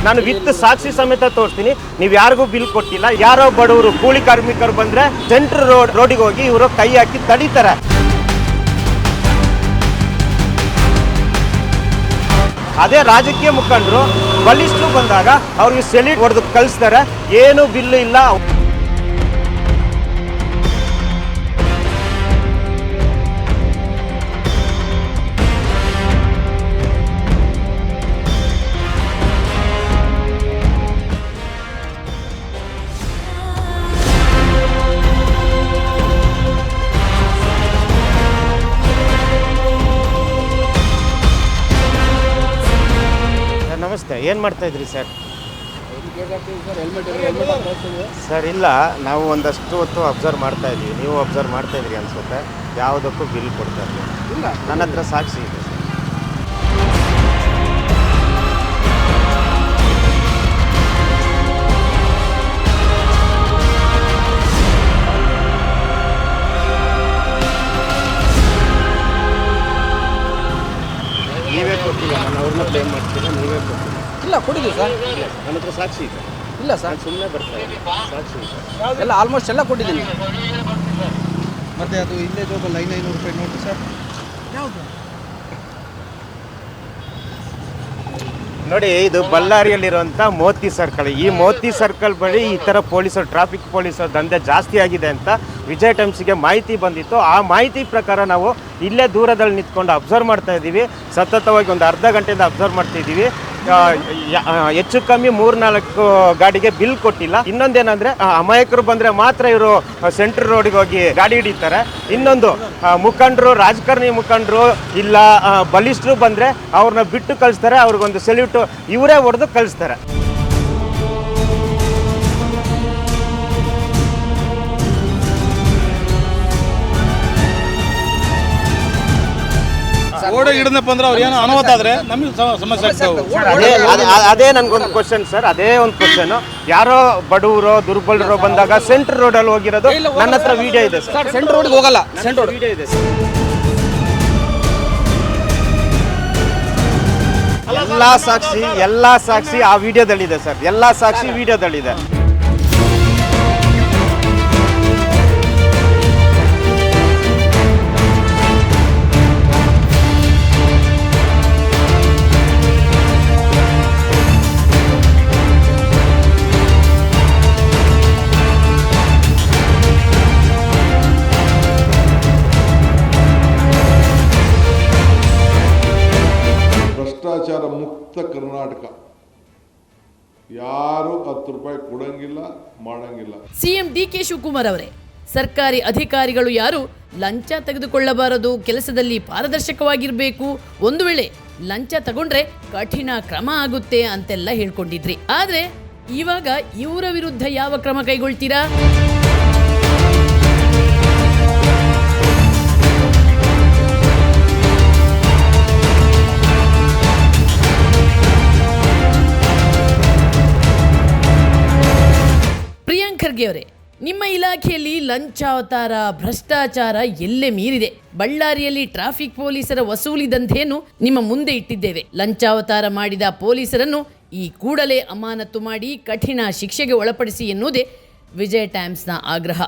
ನಾನು ವಿತ್ ಸಾಕ್ಷಿ ಸಮೇತ ತೋರಿಸ್ತೀನಿ. ನೀವು ಯಾರಿಗೂ ಬಿಲ್ ಕೊಟ್ಟಿಲ್ಲ. ಯಾರೋ ಬಡವರು ಕೂಲಿ ಕಾರ್ಮಿಕರು ಬಂದ್ರೆ ಸೆಂಟ್ರ್ ರೋಡಿಗೆ ಹೋಗಿ ಇವರು ಕೈ ಹಾಕಿ ತಡೀತಾರೆ. ಅದೇ ರಾಜಕೀಯ ಮುಖಂಡರು ಬಲಿಷ್ಠರು ಬಂದಾಗ ಅವ್ರಿಗೆ ಸೆಲ್ಯೂಟ್ ಹೊಡೆದು ಕಳಿಸ್ತಾರೆ. ಏನು ಬಿಲ್ ಇಲ್ಲ. ನಮಸ್ತೆ, ಏನು ಮಾಡ್ತಾ ಇದ್ರಿ ಸರ್? ಸರ್ ಇಲ್ಲ, ನಾವು ಒಂದಷ್ಟು ಹೊತ್ತು ಅಬ್ಸರ್ವ್ ಮಾಡ್ತಾ ಇದ್ದೀವಿ. ನೀವು ಅಬ್ಸರ್ವ್ ಮಾಡ್ತಾ ಇದ್ರಿ ಅನ್ಸುತ್ತೆ. ಯಾವುದಕ್ಕೂ ಬಿಲ್ ಕೊಡ್ತಾ ಇಲ್ಲ. ನನ್ನ ಹತ್ರ ಸಾಕ್ಷಿ ಇದೆ ಸರ್. ನೀವೇ ಕೊಟ್ಟಿಲ್ಲ, ನಾನು ಅವ್ರನ್ನ ಬ್ಲೇಮ್ ಮಾಡ್ತೀನಿ. ನೀವೇ ಕೊಟ್ಟಿಲ್ಲ. ಇಲ್ಲ, ಕೊಟ್ಟಿದ್ದೀವಿ ಸರ್. ನನ್ನ ಹತ್ರ ಸಾಕ್ಷಿ ಇದೆ. ಇಲ್ಲ ಸರ್, ಸುಮ್ಮನೆ ಬರ್ತಾ ಇದೆ. ಸಾಕ್ಷಿ ಇದೆ ಎಲ್ಲ ಆಲ್ಮೋಸ್ಟ್ ಎಲ್ಲ ಕೊಟ್ಟಿದ್ದೀನಿ. ಮತ್ತೆ ಅದು ಇಲ್ಲೇ ಜೋಬಲ್ಲಿ 500 ರೂಪಾಯಿ ನೋಟು ಸರ್. ಯಾವುದು ನೋಡಿ, ಇದು ಬಳ್ಳಾರಿಯಲ್ಲಿರುವಂಥ ಮೋತಿ ಸರ್ಕಲ್. ಈ ಮೋತಿ ಸರ್ಕಲ್ ಬಳಿ ಈ ಥರ ಪೊಲೀಸರು, ಟ್ರಾಫಿಕ್ ಪೊಲೀಸರ ದಂಧೆ ಜಾಸ್ತಿ ಆಗಿದೆ ಅಂತ ವಿಜಯ್ ಟೈಮ್ಸ್ಗೆ ಮಾಹಿತಿ ಬಂದಿತ್ತು. ಆ ಮಾಹಿತಿ ಪ್ರಕಾರ ನಾವು ಇಲ್ಲೇ ದೂರದಲ್ಲಿ ನಿಂತ್ಕೊಂಡು ಅಬ್ಸರ್ವ್ ಮಾಡ್ತಾ ಇದ್ದೀವಿ. ಸತತವಾಗಿ ಒಂದು ಅರ್ಧ ಗಂಟೆಯಿಂದ ಅಬ್ಸರ್ವ್ ಮಾಡ್ತಿದ್ದೀವಿ. ಹೆಚ್ಚು ಕಮ್ಮಿ 3-4 ಗಾಡಿಗೆ ಬಿಲ್ ಕೊಟ್ಟಿಲ್ಲ. ಇನ್ನೊಂದೇನಂದರೆ ಅಮಾಯಕರು ಬಂದರೆ ಮಾತ್ರ ಇವರು ಸೆಂಟ್ರ್ ರೋಡಿಗೆ ಹೋಗಿ ಗಾಡಿ ಹಿಡಿತಾರೆ. ಇನ್ನೊಂದು ಮುಖಂಡರು, ರಾಜಕಾರಣಿ ಮುಖಂಡರು ಇಲ್ಲ ಬಲಿಷ್ಠರು ಬಂದರೆ ಅವ್ರನ್ನ ಬಿಟ್ಟು ಕಳಿಸ್ತಾರೆ. ಅವ್ರಿಗೊಂದು ಸೆಲ್ಯೂಟು ಇವರೇ ಹೊಡೆದು ಕಳಿಸ್ತಾರೆ. ಓಡೋ ಹಿಡಿದಪ್ಪ ಅಂದ್ರೆ ಅವ್ರು ಏನೋ ಅನಾಹುತ ಆದ್ರೆ ನಮಗೆ ಸಮಸ್ಯೆ ಆಗ್ತಾವೆ. ಅದೇ ನನಗೊಂದು ಕ್ವಶನ್ ಸರ್. ಅದೇ ಒಂದು ಕ್ವಶನ್. ಯಾರೋ ಬಡವರು ದುರ್ಬಲರು ಬಂದಾಗ ಸೆಂಟ್ರ್ ರೋಡಲ್ಲಿ ಹೋಗಿರೋದು ನನ್ನ ಹತ್ರ ವಿಡಿಯೋ ಇದೆ ಸರ್. ಸೆಂಟ್ರ್ ರೋಡ್ಗೆ ಹೋಗಲ್ಲ. ಸೆಂಟ್ರ್ ರೋಡ್ ವಿಡಿಯೋ ಇದೆ ಸರ್. ಎಲ್ಲ ಸಾಕ್ಷಿ ಆ ವಿಡಿಯೋದಲ್ಲಿದೆ ಸರ್. ಎಲ್ಲ ಸಾಕ್ಷಿ ವಿಡಿಯೋದಲ್ಲಿದೆ. ಭ್ರಷ್ಟಾಚಾರ ಮುಕ್ತ ಕರ್ನಾಟಕ. ಯಾರು 10 ರೂಪಾಯಿ ಕೊಡಂಗಿಲ್ಲ, ಮಾಡಂಗಿಲ್ಲ. ಸಿಎಂ ಡಿಕೆ ಶಿವಕುಮಾರ್ ಅವರೇ, ಸರ್ಕಾರಿ ಅಧಿಕಾರಿಗಳು ಯಾರು ಲಂಚ ತೆಗೆದುಕೊಳ್ಳಬಾರದು, ಕೆಲಸದಲ್ಲಿ ಪಾರದರ್ಶಕವಾಗಿರಬೇಕು, ಒಂದು ವೇಳೆ ಲಂಚ ತಗೊಂಡ್ರೆ ಕಠಿಣ ಕ್ರಮ ಆಗುತ್ತೆ ಅಂತೆಲ್ಲ ಹೇಳ್ಕೊಂಡಿದ್ರಿ. ಆದ್ರೆ ಇವಾಗ ಇವರ ವಿರುದ್ಧ ಯಾವ ಕ್ರಮ ಕೈಗೊಳ್ತೀರಾ? ಪ್ರಿಯಾಂಕ್ ಖರ್ಗೆ ಅವರೇ, ನಿಮ್ಮ ಇಲಾಖೆಯಲ್ಲಿ ಲಂಚಾವತಾರ, ಭ್ರಷ್ಟಾಚಾರ ಎಲ್ಲೇ ಮೀರಿದೆ. ಬಳ್ಳಾರಿಯಲ್ಲಿ ಟ್ರಾಫಿಕ್ ಪೊಲೀಸರ ವಸೂಲಿ ದಂಧೆಯನ್ನು ನಿಮ್ಮ ಮುಂದೆ ಇಟ್ಟಿದ್ದೇವೆ. ಲಂಚಾವತಾರ ಮಾಡಿದ ಪೊಲೀಸರನ್ನು ಈ ಕೂಡಲೇ ಅಮಾನತು ಮಾಡಿ ಕಠಿಣ ಶಿಕ್ಷೆಗೆ ಒಳಪಡಿಸಿ ಎನ್ನುವುದೇ ವಿಜಯ್ ಟೈಮ್ಸ್ನ ಆಗ್ರಹ.